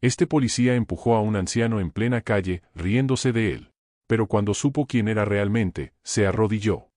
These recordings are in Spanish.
Este policía empujó a un anciano en plena calle, riéndose de él. Pero cuando supo quién era realmente, se arrodilló.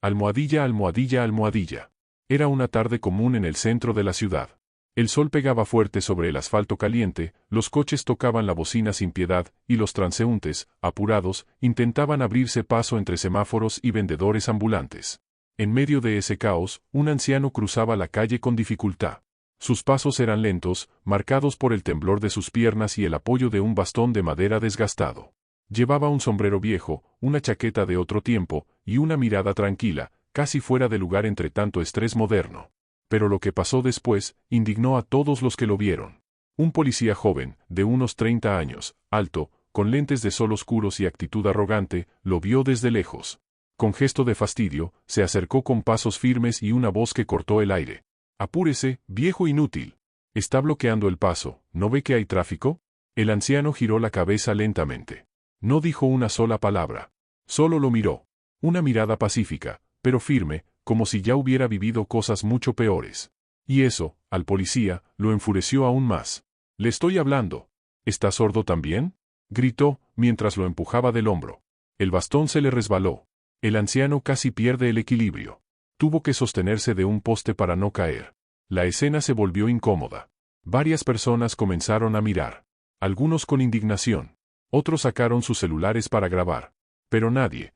Almohadilla, almohadilla, almohadilla. Era una tarde común en el centro de la ciudad. El sol pegaba fuerte sobre el asfalto caliente, los coches tocaban la bocina sin piedad, y los transeúntes, apurados, intentaban abrirse paso entre semáforos y vendedores ambulantes. En medio de ese caos, un anciano cruzaba la calle con dificultad. Sus pasos eran lentos, marcados por el temblor de sus piernas y el apoyo de un bastón de madera desgastado. Llevaba un sombrero viejo, una chaqueta de otro tiempo, y una mirada tranquila, casi fuera de lugar entre tanto estrés moderno. Pero lo que pasó después indignó a todos los que lo vieron. Un policía joven, de unos 30 años, alto, con lentes de sol oscuros y actitud arrogante, lo vio desde lejos. Con gesto de fastidio, se acercó con pasos firmes y una voz que cortó el aire. «Apúrese, viejo inútil. Está bloqueando el paso, ¿no ve que hay tráfico?» El anciano giró la cabeza lentamente. No dijo una sola palabra. Solo lo miró. Una mirada pacífica, pero firme, como si ya hubiera vivido cosas mucho peores. Y eso, al policía, lo enfureció aún más. «Le estoy hablando. ¿Está sordo también?», gritó, mientras lo empujaba del hombro. El bastón se le resbaló. El anciano casi pierde el equilibrio. Tuvo que sostenerse de un poste para no caer. La escena se volvió incómoda. Varias personas comenzaron a mirar. Algunos con indignación. Otros sacaron sus celulares para grabar. Pero nadie,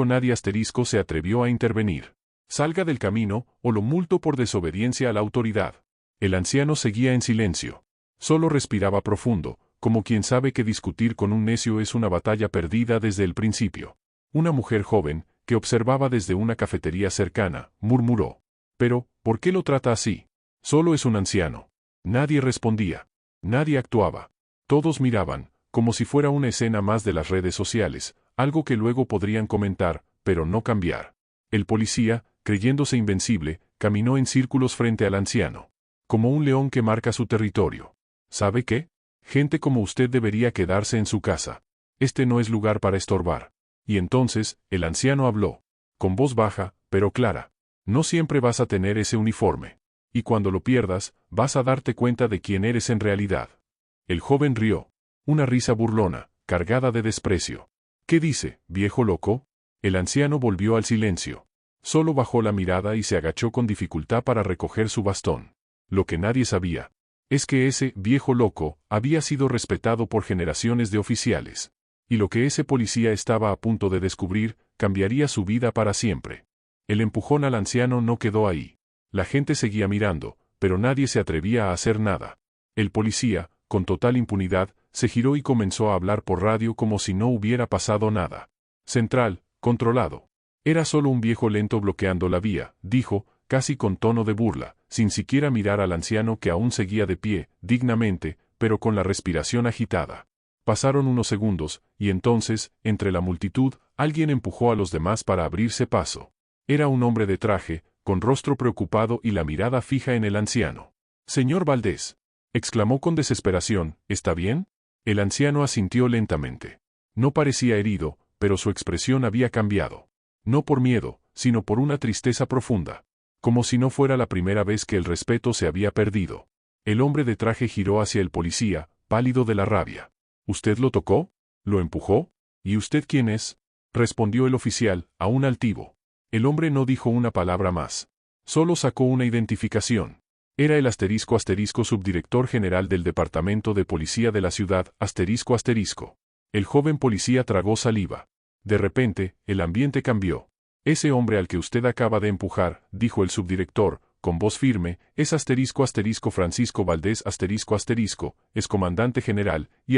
nadie se atrevió a intervenir. «Salga del camino, o lo multo por desobediencia a la autoridad». El anciano seguía en silencio. Solo respiraba profundo, como quien sabe que discutir con un necio es una batalla perdida desde el principio. Una mujer joven, que observaba desde una cafetería cercana, murmuró: «Pero, ¿por qué lo trata así? Solo es un anciano». Nadie respondía. Nadie actuaba. Todos miraban, como si fuera una escena más de las redes sociales, algo que luego podrían comentar, pero no cambiar. El policía, creyéndose invencible, caminó en círculos frente al anciano. Como un león que marca su territorio. «¿Sabe qué? Gente como usted debería quedarse en su casa. Este no es lugar para estorbar». Y entonces, el anciano habló. Con voz baja, pero clara. «No siempre vas a tener ese uniforme. Y cuando lo pierdas, vas a darte cuenta de quién eres en realidad». El joven rió. Una risa burlona, cargada de desprecio. «¿Qué dice, viejo loco?». El anciano volvió al silencio. Solo bajó la mirada y se agachó con dificultad para recoger su bastón. Lo que nadie sabía es que ese viejo loco había sido respetado por generaciones de oficiales. Y lo que ese policía estaba a punto de descubrir cambiaría su vida para siempre. El empujón al anciano no quedó ahí. La gente seguía mirando, pero nadie se atrevía a hacer nada. El policía, con total impunidad, se giró y comenzó a hablar por radio como si no hubiera pasado nada. «Central, controlado. Era solo un viejo lento bloqueando la vía», dijo, casi con tono de burla, sin siquiera mirar al anciano que aún seguía de pie, dignamente, pero con la respiración agitada. Pasaron unos segundos, y entonces, entre la multitud, alguien empujó a los demás para abrirse paso. Era un hombre de traje, con rostro preocupado y la mirada fija en el anciano. «Señor Valdés», exclamó con desesperación, «¿está bien?». El anciano asintió lentamente. No parecía herido, pero su expresión había cambiado. No por miedo, sino por una tristeza profunda. Como si no fuera la primera vez que el respeto se había perdido. El hombre de traje giró hacia el policía, pálido de la rabia. «¿Usted lo tocó? ¿Lo empujó? ¿Y usted quién es?», respondió el oficial, aún altivo. El hombre no dijo una palabra más. Solo sacó una identificación. Era el subdirector general del departamento de policía de la ciudad, ***. El joven policía tragó saliva. De repente, el ambiente cambió. «Ese hombre al que usted acaba de empujar», dijo el subdirector, con voz firme, «es Francisco Valdés es comandante general, y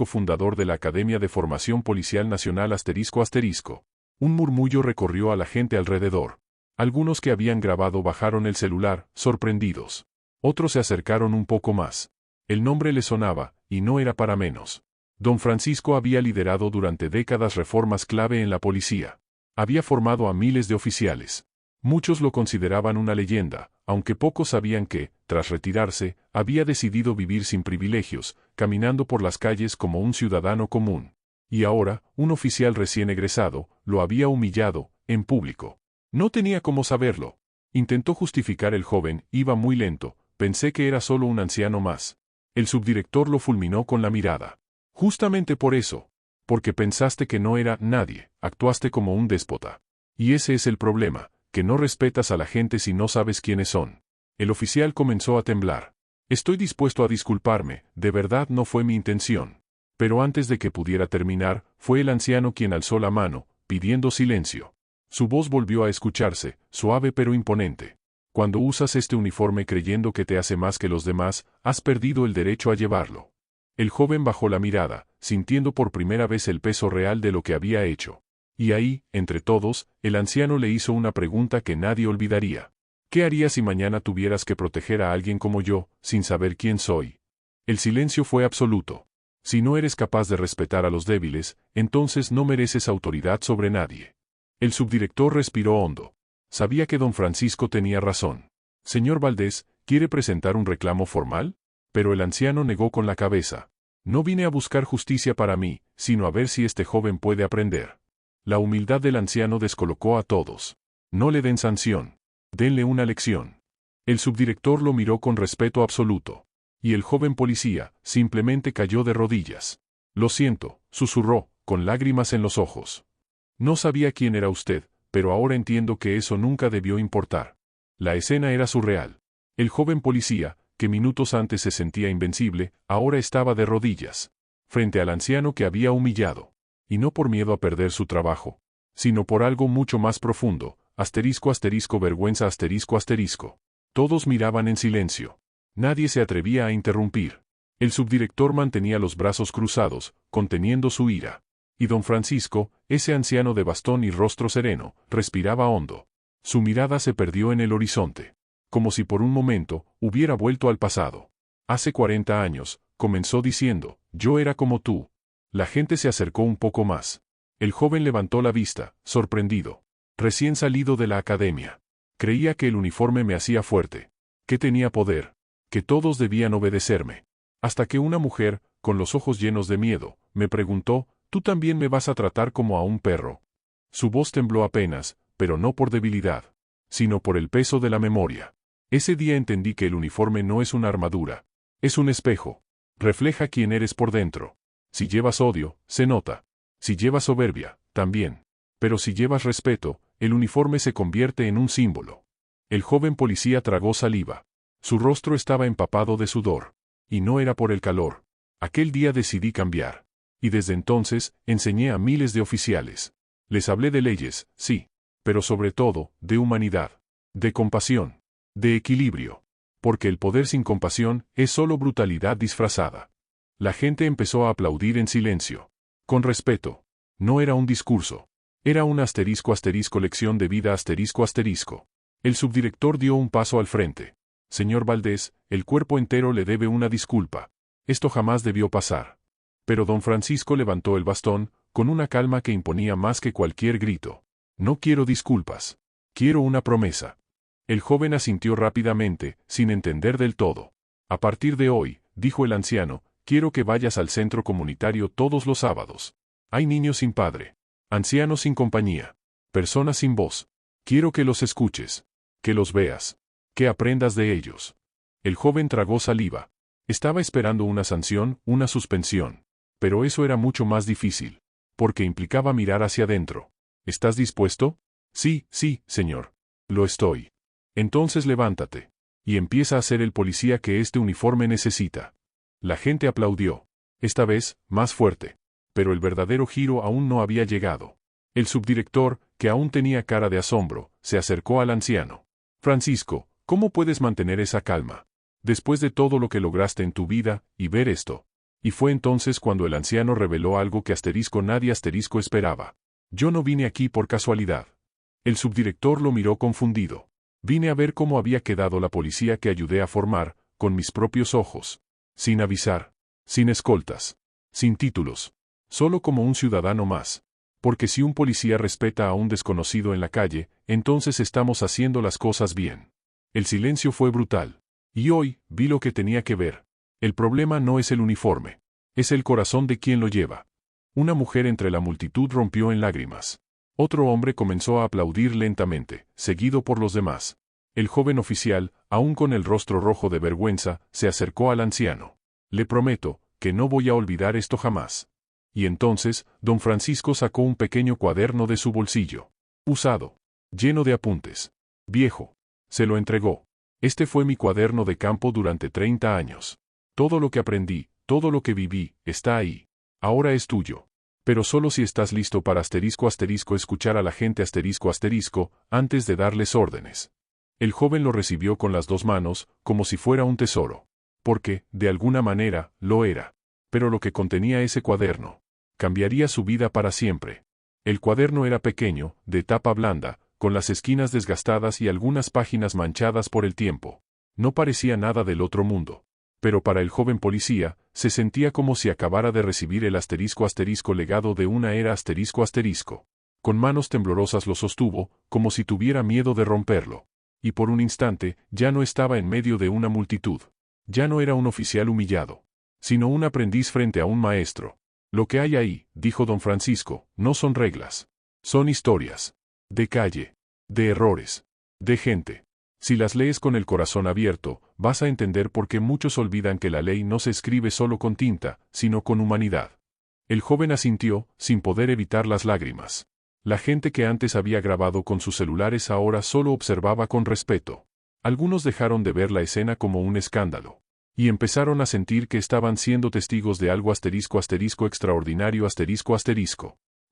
fundador de la Academia de Formación Policial Nacional ***. Un murmullo recorrió a la gente alrededor. Algunos que habían grabado bajaron el celular, sorprendidos. Otros se acercaron un poco más. El nombre le sonaba, y no era para menos. Don Francisco había liderado durante décadas reformas clave en la policía. Había formado a miles de oficiales. Muchos lo consideraban una leyenda, aunque pocos sabían que, tras retirarse, había decidido vivir sin privilegios, caminando por las calles como un ciudadano común. Y ahora, un oficial recién egresado, lo había humillado, en público. No tenía cómo saberlo. Intentó justificar el joven, iba muy lento, pensé que era solo un anciano más. El subdirector lo fulminó con la mirada. Justamente por eso. Porque pensaste que no era nadie, actuaste como un déspota. Y ese es el problema, que no respetas a la gente si no sabes quiénes son. El oficial comenzó a temblar. Estoy dispuesto a disculparme, de verdad no fue mi intención. Pero antes de que pudiera terminar, fue el anciano quien alzó la mano, pidiendo silencio. Su voz volvió a escucharse, suave pero imponente. Cuando usas este uniforme creyendo que te hace más que los demás, has perdido el derecho a llevarlo. El joven bajó la mirada, sintiendo por primera vez el peso real de lo que había hecho. Y ahí, entre todos, el anciano le hizo una pregunta que nadie olvidaría. ¿Qué harías si mañana tuvieras que proteger a alguien como yo, sin saber quién soy? El silencio fue absoluto. Si no eres capaz de respetar a los débiles, entonces no mereces autoridad sobre nadie. El subdirector respiró hondo. Sabía que don Francisco tenía razón. Señor Valdés, ¿quiere presentar un reclamo formal? Pero el anciano negó con la cabeza. No vine a buscar justicia para mí, sino a ver si este joven puede aprender. La humildad del anciano descolocó a todos. No le den sanción. Denle una lección. El subdirector lo miró con respeto absoluto. Y el joven policía, simplemente cayó de rodillas. Lo siento, susurró, con lágrimas en los ojos. No sabía quién era usted, pero ahora entiendo que eso nunca debió importar. La escena era surreal. El joven policía, que minutos antes se sentía invencible, ahora estaba de rodillas, frente al anciano que había humillado. Y no por miedo a perder su trabajo, sino por algo mucho más profundo, vergüenza ***. Todos miraban en silencio. Nadie se atrevía a interrumpir. El subdirector mantenía los brazos cruzados, conteniendo su ira. Y don Francisco, ese anciano de bastón y rostro sereno, respiraba hondo. Su mirada se perdió en el horizonte. Como si por un momento, hubiera vuelto al pasado. Hace 40 años, comenzó diciendo, yo era como tú. La gente se acercó un poco más. El joven levantó la vista, sorprendido. Recién salido de la academia. Creía que el uniforme me hacía fuerte. Que tenía poder. Que todos debían obedecerme. Hasta que una mujer, con los ojos llenos de miedo, me preguntó, ¿tú también me vas a tratar como a un perro? Su voz tembló apenas, pero no por debilidad, sino por el peso de la memoria. Ese día entendí que el uniforme no es una armadura. Es un espejo. Refleja quién eres por dentro. Si llevas odio, se nota. Si llevas soberbia, también. Pero si llevas respeto, el uniforme se convierte en un símbolo. El joven policía tragó saliva. Su rostro estaba empapado de sudor. Y no era por el calor. Aquel día decidí cambiar. Y desde entonces, enseñé a miles de oficiales. Les hablé de leyes, sí. Pero sobre todo, de humanidad. De compasión. De equilibrio. Porque el poder sin compasión es solo brutalidad disfrazada. La gente empezó a aplaudir en silencio. Con respeto. No era un discurso. Era una lección de vida ***. El subdirector dio un paso al frente. Señor Valdés, el cuerpo entero le debe una disculpa. Esto jamás debió pasar. Pero don Francisco levantó el bastón, con una calma que imponía más que cualquier grito. No quiero disculpas. Quiero una promesa. El joven asintió rápidamente, sin entender del todo. A partir de hoy, dijo el anciano, quiero que vayas al centro comunitario todos los sábados. Hay niños sin padre. Ancianos sin compañía. Personas sin voz. Quiero que los escuches. Que los veas. Que aprendas de ellos. El joven tragó saliva. Estaba esperando una sanción, una suspensión. Pero eso era mucho más difícil. Porque implicaba mirar hacia adentro. ¿Estás dispuesto? Sí, señor. Lo estoy. Entonces levántate. Y empieza a ser el policía que este uniforme necesita. La gente aplaudió. Esta vez, más fuerte. Pero el verdadero giro aún no había llegado. El subdirector, que aún tenía cara de asombro, se acercó al anciano. Francisco, ¿cómo puedes mantener esa calma? Después de todo lo que lograste en tu vida, y ver esto. Y fue entonces cuando el anciano reveló algo que nadie esperaba. Yo no vine aquí por casualidad. El subdirector lo miró confundido. Vine a ver cómo había quedado la policía que ayudé a formar, con mis propios ojos. Sin avisar. Sin escoltas. Sin títulos. Solo como un ciudadano más. Porque si un policía respeta a un desconocido en la calle, entonces estamos haciendo las cosas bien. El silencio fue brutal. Y hoy, vi lo que tenía que ver. El problema no es el uniforme. Es el corazón de quien lo lleva. Una mujer entre la multitud rompió en lágrimas. Otro hombre comenzó a aplaudir lentamente, seguido por los demás. El joven oficial, aún con el rostro rojo de vergüenza, se acercó al anciano. Le prometo que no voy a olvidar esto jamás. Y entonces, don Francisco sacó un pequeño cuaderno de su bolsillo. Usado. Lleno de apuntes. Viejo. Se lo entregó. Este fue mi cuaderno de campo durante 30 años. Todo lo que aprendí, todo lo que viví, está ahí. Ahora es tuyo. Pero solo si estás listo para escuchar a la gente antes de darles órdenes. El joven lo recibió con las dos manos, como si fuera un tesoro. Porque, de alguna manera, lo era. Pero lo que contenía ese cuaderno cambiaría su vida para siempre. El cuaderno era pequeño, de tapa blanda, con las esquinas desgastadas y algunas páginas manchadas por el tiempo. No parecía nada del otro mundo. Pero para el joven policía, se sentía como si acabara de recibir el legado de una era . Con manos temblorosas lo sostuvo, como si tuviera miedo de romperlo. Y por un instante, ya no estaba en medio de una multitud. Ya no era un oficial humillado, sino un aprendiz frente a un maestro. Lo que hay ahí, dijo don Francisco, no son reglas. Son historias. De calle. De errores. De gente. Si las lees con el corazón abierto, vas a entender por qué muchos olvidan que la ley no se escribe solo con tinta, sino con humanidad. El joven asintió, sin poder evitar las lágrimas. La gente que antes había grabado con sus celulares ahora solo observaba con respeto. Algunos dejaron de ver la escena como un escándalo. Y empezaron a sentir que estaban siendo testigos de algo extraordinario .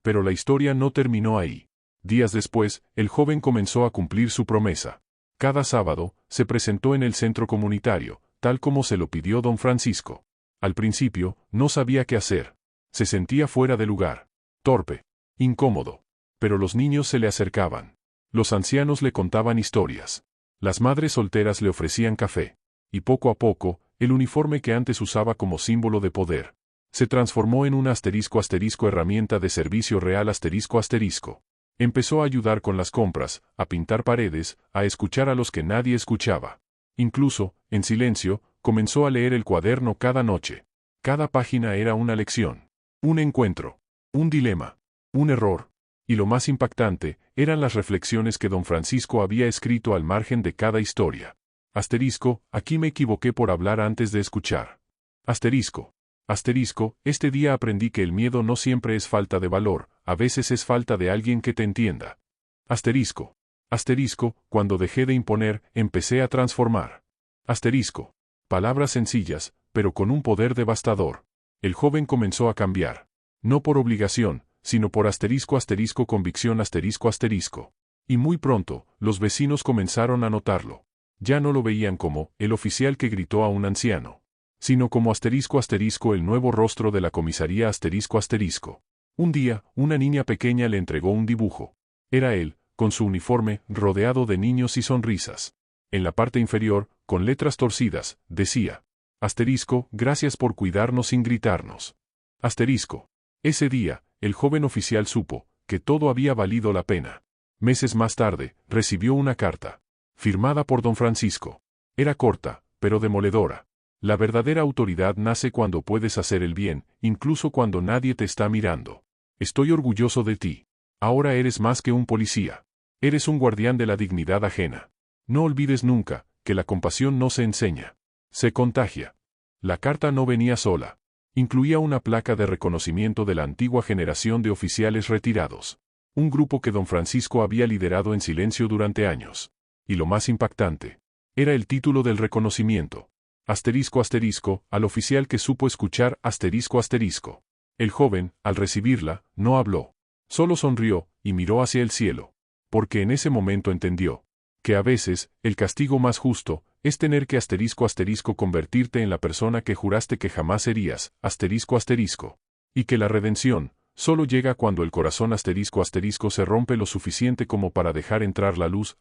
Pero la historia no terminó ahí. Días después, el joven comenzó a cumplir su promesa. Cada sábado, se presentó en el centro comunitario, tal como se lo pidió don Francisco. Al principio, no sabía qué hacer. Se sentía fuera de lugar. Torpe. Incómodo. Pero los niños se le acercaban. Los ancianos le contaban historias. Las madres solteras le ofrecían café. Y poco a poco, el uniforme que antes usaba como símbolo de poder, se transformó en una herramienta de servicio real . Empezó a ayudar con las compras, a pintar paredes, a escuchar a los que nadie escuchaba. Incluso, en silencio, comenzó a leer el cuaderno cada noche. Cada página era una lección. Un encuentro. Un dilema. Un error. Y lo más impactante, eran las reflexiones que don Francisco había escrito al margen de cada historia. Aquí me equivoqué por hablar antes de escuchar. Este día aprendí que el miedo no siempre es falta de valor, a veces es falta de alguien que te entienda. Cuando dejé de imponer, empecé a transformar. Palabras sencillas, pero con un poder devastador. El joven comenzó a cambiar. No por obligación, sino por convicción . Y muy pronto, los vecinos comenzaron a notarlo. Ya no lo veían como el oficial que gritó a un anciano, sino como el nuevo rostro de la comisaría . Un día, una niña pequeña le entregó un dibujo. Era él, con su uniforme, rodeado de niños y sonrisas. En la parte inferior, con letras torcidas, decía: gracias por cuidarnos sin gritarnos. Ese día, el joven oficial supo que todo había valido la pena. Meses más tarde, recibió una carta, firmada por don Francisco. Era corta, pero demoledora. La verdadera autoridad nace cuando puedes hacer el bien, incluso cuando nadie te está mirando. Estoy orgulloso de ti. Ahora eres más que un policía. Eres un guardián de la dignidad ajena. No olvides nunca que la compasión no se enseña. Se contagia. La carta no venía sola. Incluía una placa de reconocimiento de la antigua generación de oficiales retirados. Un grupo que don Francisco había liderado en silencio durante años. Y lo más impactante, era el título del reconocimiento. Al oficial que supo escuchar . El joven, al recibirla, no habló. Solo sonrió, y miró hacia el cielo. Porque en ese momento entendió que a veces, el castigo más justo, es tener que convertirte en la persona que juraste que jamás serías, y que la redención solo llega cuando el corazón se rompe lo suficiente como para dejar entrar la luz .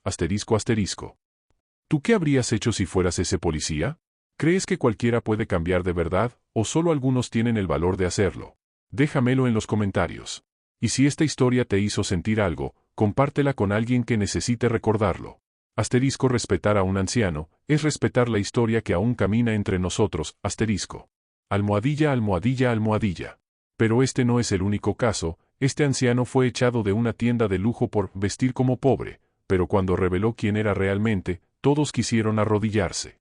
¿Tú qué habrías hecho si fueras ese policía? ¿Crees que cualquiera puede cambiar de verdad, o solo algunos tienen el valor de hacerlo? Déjamelo en los comentarios. Y si esta historia te hizo sentir algo, compártela con alguien que necesite recordarlo. Respetar a un anciano, es respetar la historia que aún camina entre nosotros. Almohadilla. Pero este no es el único caso. Este anciano fue echado de una tienda de lujo por vestir como pobre, pero cuando reveló quién era realmente, todos quisieron arrodillarse.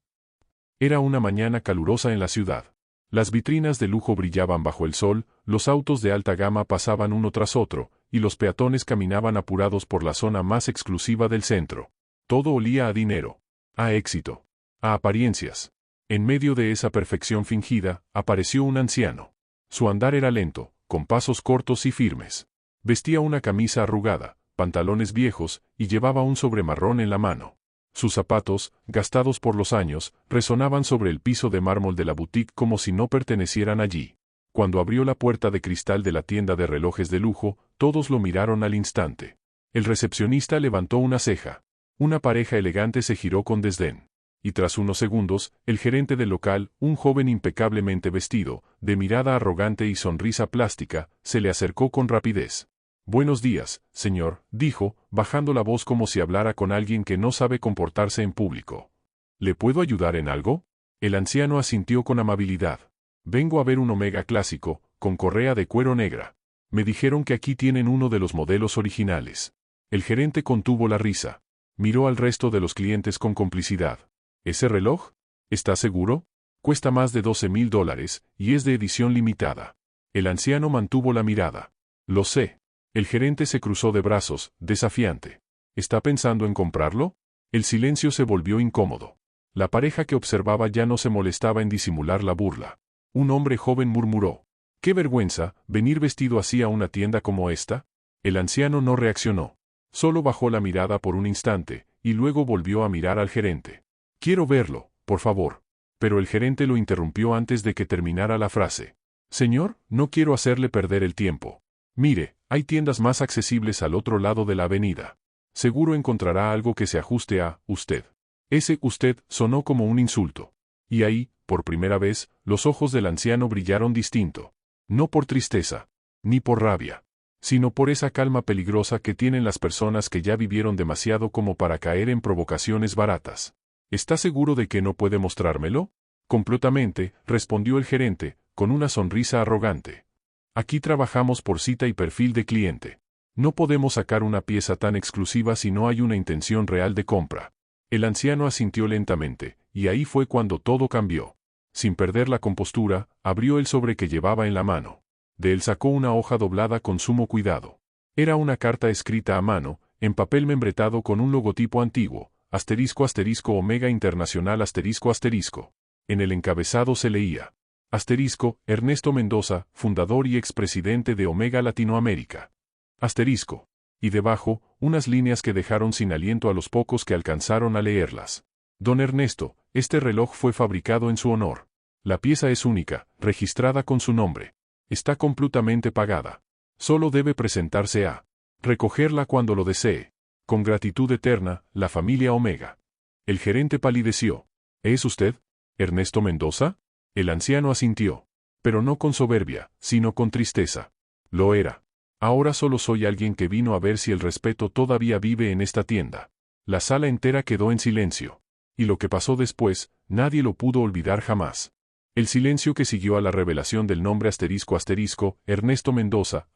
Era una mañana calurosa en la ciudad. Las vitrinas de lujo brillaban bajo el sol, los autos de alta gama pasaban uno tras otro, y los peatones caminaban apurados por la zona más exclusiva del centro. Todo olía a dinero, a éxito, a apariencias. En medio de esa perfección fingida, apareció un anciano. Su andar era lento, con pasos cortos y firmes. Vestía una camisa arrugada, pantalones viejos, y llevaba un sobre marrón en la mano. Sus zapatos, gastados por los años, resonaban sobre el piso de mármol de la boutique como si no pertenecieran allí. Cuando abrió la puerta de cristal de la tienda de relojes de lujo, todos lo miraron al instante. El recepcionista levantó una ceja. Una pareja elegante se giró con desdén. Y tras unos segundos, el gerente del local, un joven impecablemente vestido, de mirada arrogante y sonrisa plástica, se le acercó con rapidez. «Buenos días, señor», dijo, bajando la voz como si hablara con alguien que no sabe comportarse en público. «¿Le puedo ayudar en algo?» El anciano asintió con amabilidad. «Vengo a ver un Omega clásico, con correa de cuero negra. Me dijeron que aquí tienen uno de los modelos originales». El gerente contuvo la risa. Miró al resto de los clientes con complicidad. «¿Ese reloj? ¿Está seguro? Cuesta más de $12,000, y es de edición limitada». El anciano mantuvo la mirada. «Lo sé». El gerente se cruzó de brazos, desafiante. «¿Está pensando en comprarlo?» El silencio se volvió incómodo. La pareja que observaba ya no se molestaba en disimular la burla. Un hombre joven murmuró: «¡Qué vergüenza, venir vestido así a una tienda como esta!». El anciano no reaccionó. Solo bajó la mirada por un instante, y luego volvió a mirar al gerente. «Quiero verlo, por favor». Pero el gerente lo interrumpió antes de que terminara la frase. «Señor, no quiero hacerle perder el tiempo. Mire, hay tiendas más accesibles al otro lado de la avenida. Seguro encontrará algo que se ajuste a usted». Ese «usted» sonó como un insulto. Y ahí, por primera vez, los ojos del anciano brillaron distinto. No por tristeza, ni por rabia, sino por esa calma peligrosa que tienen las personas que ya vivieron demasiado como para caer en provocaciones baratas. «¿Está seguro de que no puede mostrármelo?» «Completamente», respondió el gerente, con una sonrisa arrogante. «Aquí trabajamos por cita y perfil de cliente. No podemos sacar una pieza tan exclusiva si no hay una intención real de compra». El anciano asintió lentamente, y ahí fue cuando todo cambió. Sin perder la compostura, abrió el sobre que llevaba en la mano. De él sacó una hoja doblada con sumo cuidado. Era una carta escrita a mano, en papel membretado con un logotipo antiguo, **Omega Internacional **. En el encabezado se leía: Ernesto Mendoza, fundador y expresidente de Omega Latinoamérica. Y debajo, unas líneas que dejaron sin aliento a los pocos que alcanzaron a leerlas. «Don Ernesto, este reloj fue fabricado en su honor. La pieza es única, registrada con su nombre. Está completamente pagada. Solo debe presentarse a recogerla cuando lo desee. Con gratitud eterna, la familia Omega». El gerente palideció. «¿Es usted Ernesto Mendoza?» El anciano asintió. Pero no con soberbia, sino con tristeza. Lo era. «Ahora solo soy alguien que vino a ver si el respeto todavía vive en esta tienda». La sala entera quedó en silencio. Y lo que pasó después, nadie lo pudo olvidar jamás. El silencio que siguió a la revelación del nombre Ernesto Mendoza,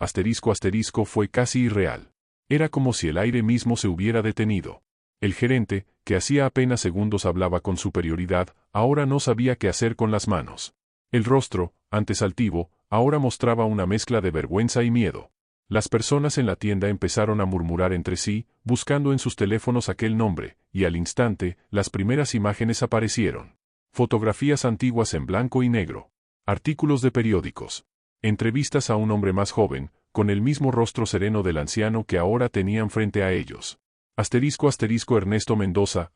fue casi irreal. Era como si el aire mismo se hubiera detenido. El gerente, que hacía apenas segundos hablaba con superioridad, ahora no sabía qué hacer con las manos. El rostro, antes altivo, ahora mostraba una mezcla de vergüenza y miedo. Las personas en la tienda empezaron a murmurar entre sí, buscando en sus teléfonos aquel nombre, y al instante, las primeras imágenes aparecieron. Fotografías antiguas en blanco y negro. Artículos de periódicos. Entrevistas a un hombre más joven, con el mismo rostro sereno del anciano que ahora tenían frente a ellos. Ernesto Mendoza,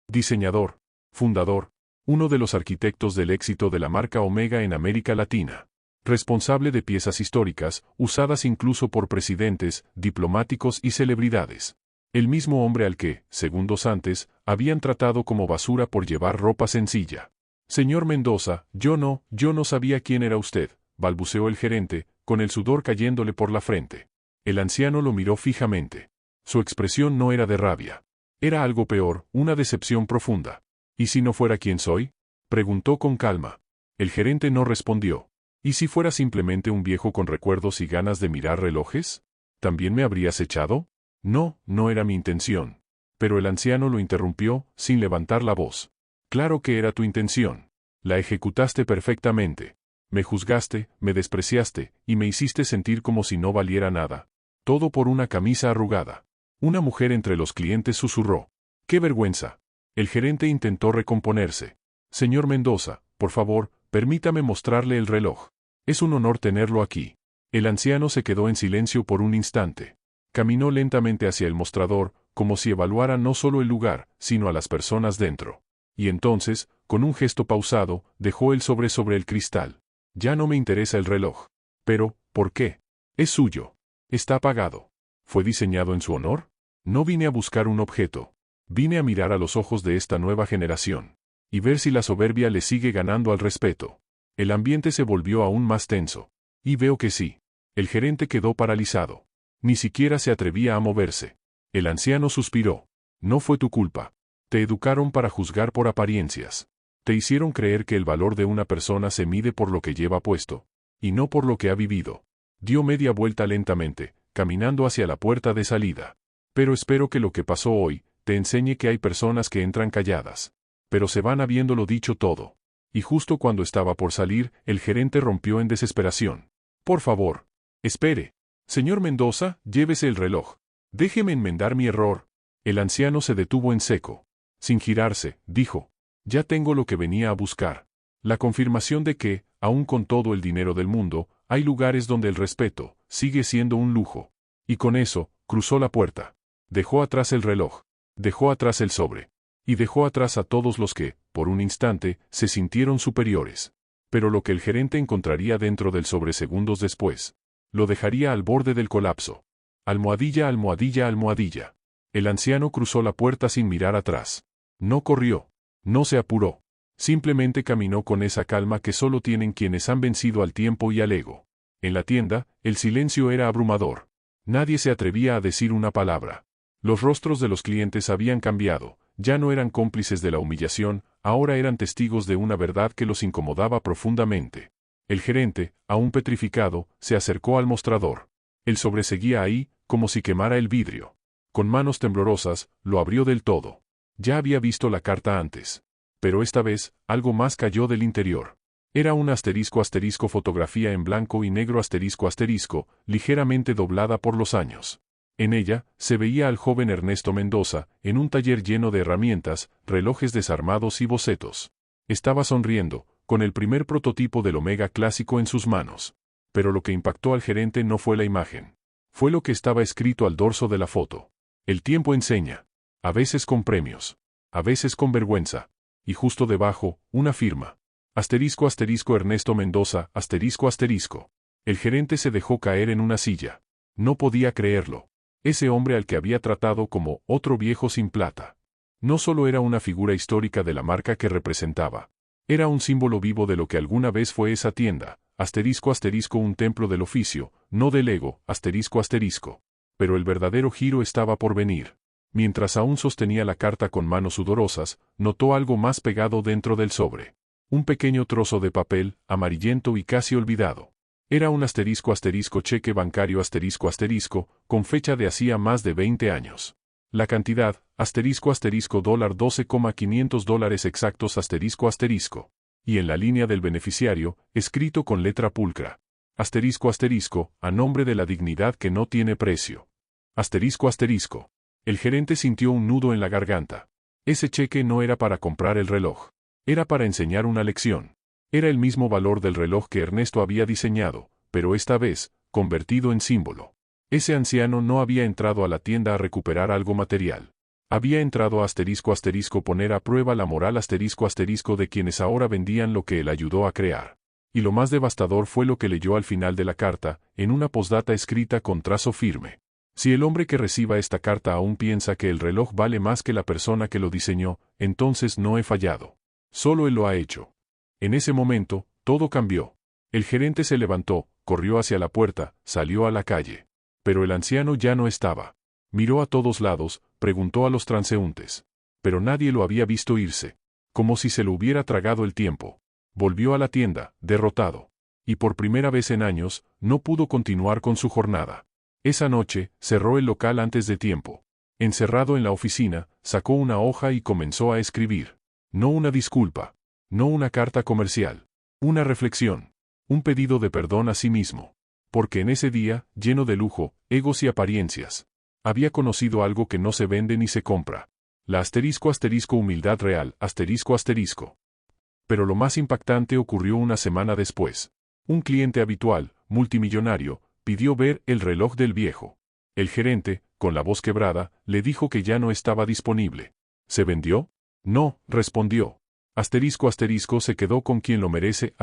diseñador, fundador, uno de los arquitectos del éxito de la marca Omega en América Latina. Responsable de piezas históricas, usadas incluso por presidentes, diplomáticos y celebridades. El mismo hombre al que, segundos antes, habían tratado como basura por llevar ropa sencilla. «Señor Mendoza, yo no sabía quién era usted», balbuceó el gerente, con el sudor cayéndole por la frente. El anciano lo miró fijamente. Su expresión no era de rabia. Era algo peor, una decepción profunda. «¿Y si no fuera quien soy?», preguntó con calma. El gerente no respondió. «¿Y si fuera simplemente un viejo con recuerdos y ganas de mirar relojes? ¿También me habrías echado?». «No, no era mi intención». Pero el anciano lo interrumpió, sin levantar la voz. «Claro que era tu intención. La ejecutaste perfectamente. Me juzgaste, me despreciaste, y me hiciste sentir como si no valiera nada. Todo por una camisa arrugada. Una mujer entre los clientes susurró. ¡Qué vergüenza! El gerente intentó recomponerse. Señor Mendoza, por favor, permítame mostrarle el reloj. Es un honor tenerlo aquí. El anciano se quedó en silencio por un instante. Caminó lentamente hacia el mostrador, como si evaluara no solo el lugar, sino a las personas dentro. Y entonces, con un gesto pausado, dejó el sobre el cristal. Ya no me interesa el reloj. Pero, ¿por qué? Es suyo. Está apagado. ¿Fue diseñado en su honor? No vine a buscar un objeto. Vine a mirar a los ojos de esta nueva generación. Y ver si la soberbia le sigue ganando al respeto. El ambiente se volvió aún más tenso. Y veo que sí. El gerente quedó paralizado. Ni siquiera se atrevía a moverse. El anciano suspiró. No fue tu culpa. Te educaron para juzgar por apariencias. Te hicieron creer que el valor de una persona se mide por lo que lleva puesto, y no por lo que ha vivido. Dio media vuelta lentamente, caminando hacia la puerta de salida. Pero espero que lo que pasó hoy te enseñe que hay personas que entran calladas, pero se van habiéndolo dicho todo. Y justo cuando estaba por salir, el gerente rompió en desesperación. Por favor. Espere. Señor Mendoza, llévese el reloj. Déjeme enmendar mi error. El anciano se detuvo en seco. Sin girarse, dijo. Ya tengo lo que venía a buscar. La confirmación de que, aun con todo el dinero del mundo, hay lugares donde el respeto sigue siendo un lujo. Y con eso, cruzó la puerta. Dejó atrás el reloj. Dejó atrás el sobre. Y dejó atrás a todos los que, por un instante, se sintieron superiores. Pero lo que el gerente encontraría dentro del sobre segundos después, lo dejaría al borde del colapso. Almohadilla, almohadilla, almohadilla. El anciano cruzó la puerta sin mirar atrás. No corrió. No se apuró. Simplemente caminó con esa calma que solo tienen quienes han vencido al tiempo y al ego. En la tienda, el silencio era abrumador. Nadie se atrevía a decir una palabra. Los rostros de los clientes habían cambiado, ya no eran cómplices de la humillación, ahora eran testigos de una verdad que los incomodaba profundamente. El gerente, aún petrificado, se acercó al mostrador. El sobre seguía ahí, como si quemara el vidrio. Con manos temblorosas, lo abrió del todo. Ya había visto la carta antes. Pero esta vez, algo más cayó del interior. Era un ** fotografía en blanco y negro **, ligeramente doblada por los años. En ella, se veía al joven Ernesto Mendoza, en un taller lleno de herramientas, relojes desarmados y bocetos. Estaba sonriendo, con el primer prototipo del Omega clásico en sus manos. Pero lo que impactó al gerente no fue la imagen. Fue lo que estaba escrito al dorso de la foto. El tiempo enseña. A veces con premios. A veces con vergüenza. Y justo debajo, una firma. ** Ernesto Mendoza, **. El gerente se dejó caer en una silla. No podía creerlo. Ese hombre al que había tratado como otro viejo sin plata. No solo era una figura histórica de la marca que representaba. Era un símbolo vivo de lo que alguna vez fue esa tienda, **, un templo del oficio, no del ego, **. Pero el verdadero giro estaba por venir. Mientras aún sostenía la carta con manos sudorosas, notó algo más pegado dentro del sobre. Un pequeño trozo de papel, amarillento y casi olvidado. Era un **, cheque bancario **, con fecha de hacía más de 20 años. La cantidad, $12,500 exactos **. Y en la línea del beneficiario, escrito con letra pulcra. **, a nombre de la dignidad que no tiene precio. **. El gerente sintió un nudo en la garganta. Ese cheque no era para comprar el reloj. Era para enseñar una lección. Era el mismo valor del reloj que Ernesto había diseñado, pero esta vez, convertido en símbolo. Ese anciano no había entrado a la tienda a recuperar algo material. Había entrado a ** poner a prueba la moral ** de quienes ahora vendían lo que él ayudó a crear. Y lo más devastador fue lo que leyó al final de la carta, en una postdata escrita con trazo firme. Si el hombre que reciba esta carta aún piensa que el reloj vale más que la persona que lo diseñó, entonces no he fallado. Solo él lo ha hecho. En ese momento, todo cambió. El gerente se levantó, corrió hacia la puerta, salió a la calle. Pero el anciano ya no estaba. Miró a todos lados, preguntó a los transeúntes. Pero nadie lo había visto irse. Como si se lo hubiera tragado el tiempo. Volvió a la tienda, derrotado. Y por primera vez en años, no pudo continuar con su jornada. Esa noche, cerró el local antes de tiempo. Encerrado en la oficina, sacó una hoja y comenzó a escribir. No una disculpa. No una carta comercial. Una reflexión. Un pedido de perdón a sí mismo. Porque en ese día, lleno de lujo, egos y apariencias, había conocido algo que no se vende ni se compra. La humildad real, Pero lo más impactante ocurrió una semana después. Un cliente habitual, multimillonario, pidió ver el reloj del viejo. El gerente, con la voz quebrada, le dijo que ya no estaba disponible. ¿Se vendió? No, respondió. Se quedó con quien lo merece,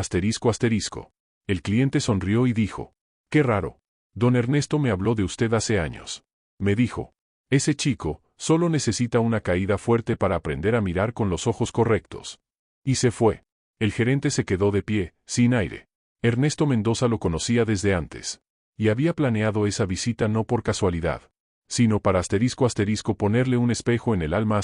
El cliente sonrió y dijo: qué raro. Don Ernesto me habló de usted hace años. Me dijo: ese chico, solo necesita una caída fuerte para aprender a mirar con los ojos correctos. Y se fue. El gerente se quedó de pie, sin aire. Ernesto Mendoza lo conocía desde antes. Y había planeado esa visita no por casualidad, sino para ponerle un espejo en el alma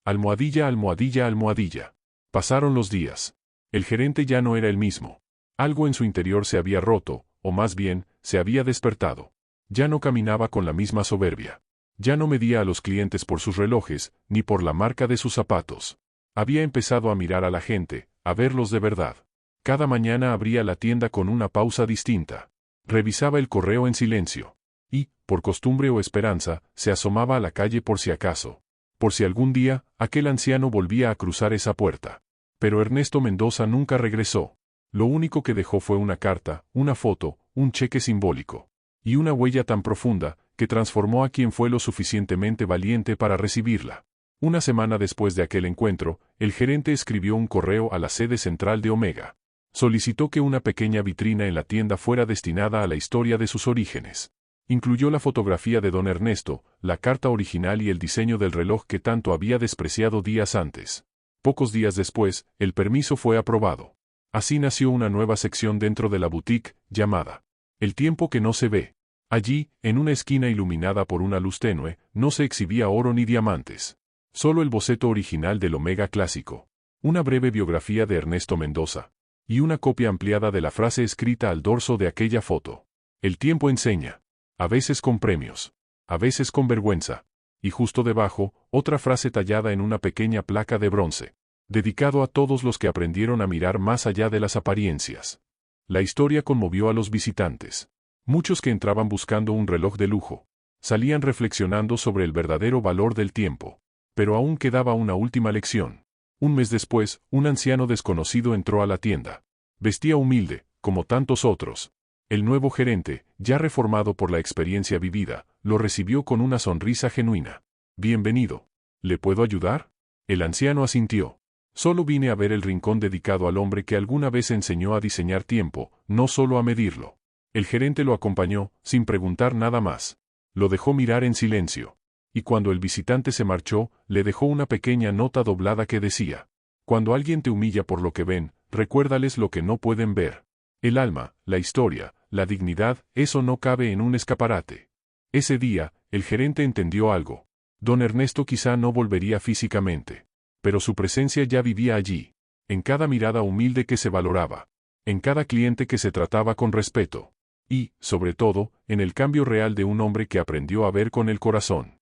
Almohadilla. Pasaron los días. El gerente ya no era el mismo. Algo en su interior se había roto, o más bien, se había despertado. Ya no caminaba con la misma soberbia. Ya no medía a los clientes por sus relojes, ni por la marca de sus zapatos. Había empezado a mirar a la gente, a verlos de verdad. Cada mañana abría la tienda con una pausa distinta. Revisaba el correo en silencio. Y, por costumbre o esperanza, se asomaba a la calle por si acaso. Por si algún día, aquel anciano volvía a cruzar esa puerta. Pero Ernesto Mendoza nunca regresó. Lo único que dejó fue una carta, una foto, un cheque simbólico. Y una huella tan profunda, que transformó a quien fue lo suficientemente valiente para recibirla. Una semana después de aquel encuentro, el gerente escribió un correo a la sede central de Omega. Solicitó que una pequeña vitrina en la tienda fuera destinada a la historia de sus orígenes. Incluyó la fotografía de don Ernesto, la carta original y el diseño del reloj que tanto había despreciado días antes. Pocos días después, el permiso fue aprobado. Así nació una nueva sección dentro de la boutique, llamada El tiempo que no se ve. Allí, en una esquina iluminada por una luz tenue, no se exhibía oro ni diamantes. Solo el boceto original del Omega clásico. Una breve biografía de Ernesto Mendoza. Y una copia ampliada de la frase escrita al dorso de aquella foto. El tiempo enseña. A veces con premios. A veces con vergüenza. Y justo debajo, otra frase tallada en una pequeña placa de bronce. Dedicado a todos los que aprendieron a mirar más allá de las apariencias. La historia conmovió a los visitantes. Muchos que entraban buscando un reloj de lujo. Salían reflexionando sobre el verdadero valor del tiempo. Pero aún quedaba una última lección. Un mes después, un anciano desconocido entró a la tienda. Vestía humilde, como tantos otros. El nuevo gerente, ya reformado por la experiencia vivida, lo recibió con una sonrisa genuina. Bienvenido. ¿Le puedo ayudar? El anciano asintió. Solo vine a ver el rincón dedicado al hombre que alguna vez enseñó a diseñar tiempo, no solo a medirlo. El gerente lo acompañó, sin preguntar nada más. Lo dejó mirar en silencio. Y cuando el visitante se marchó, le dejó una pequeña nota doblada que decía: cuando alguien te humilla por lo que ven, recuérdales lo que no pueden ver. El alma, la historia, la dignidad, eso no cabe en un escaparate. Ese día, el gerente entendió algo. Don Ernesto quizá no volvería físicamente. Pero su presencia ya vivía allí. En cada mirada humilde que se valoraba. En cada cliente que se trataba con respeto. Y, sobre todo, en el cambio real de un hombre que aprendió a ver con el corazón.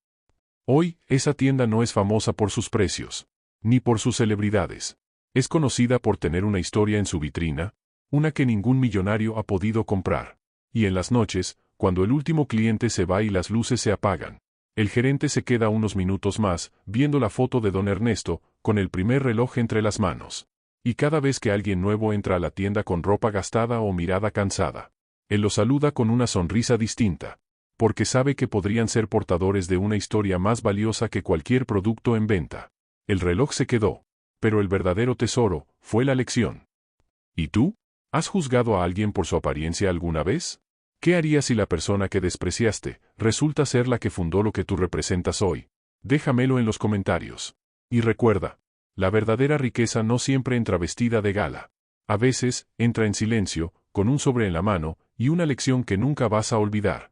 Hoy, esa tienda no es famosa por sus precios. Ni por sus celebridades. Es conocida por tener una historia en su vitrina. Una que ningún millonario ha podido comprar. Y en las noches, cuando el último cliente se va y las luces se apagan, el gerente se queda unos minutos más, viendo la foto de don Ernesto, con el primer reloj entre las manos. Y cada vez que alguien nuevo entra a la tienda con ropa gastada o mirada cansada, él lo saluda con una sonrisa distinta. Porque sabe que podrían ser portadores de una historia más valiosa que cualquier producto en venta. El reloj se quedó. Pero el verdadero tesoro fue la lección. ¿Y tú? ¿Has juzgado a alguien por su apariencia alguna vez? ¿Qué harías si la persona que despreciaste resulta ser la que fundó lo que tú representas hoy? Déjamelo en los comentarios. Y recuerda, la verdadera riqueza no siempre entra vestida de gala. A veces, entra en silencio, con un sobre en la mano, y una lección que nunca vas a olvidar.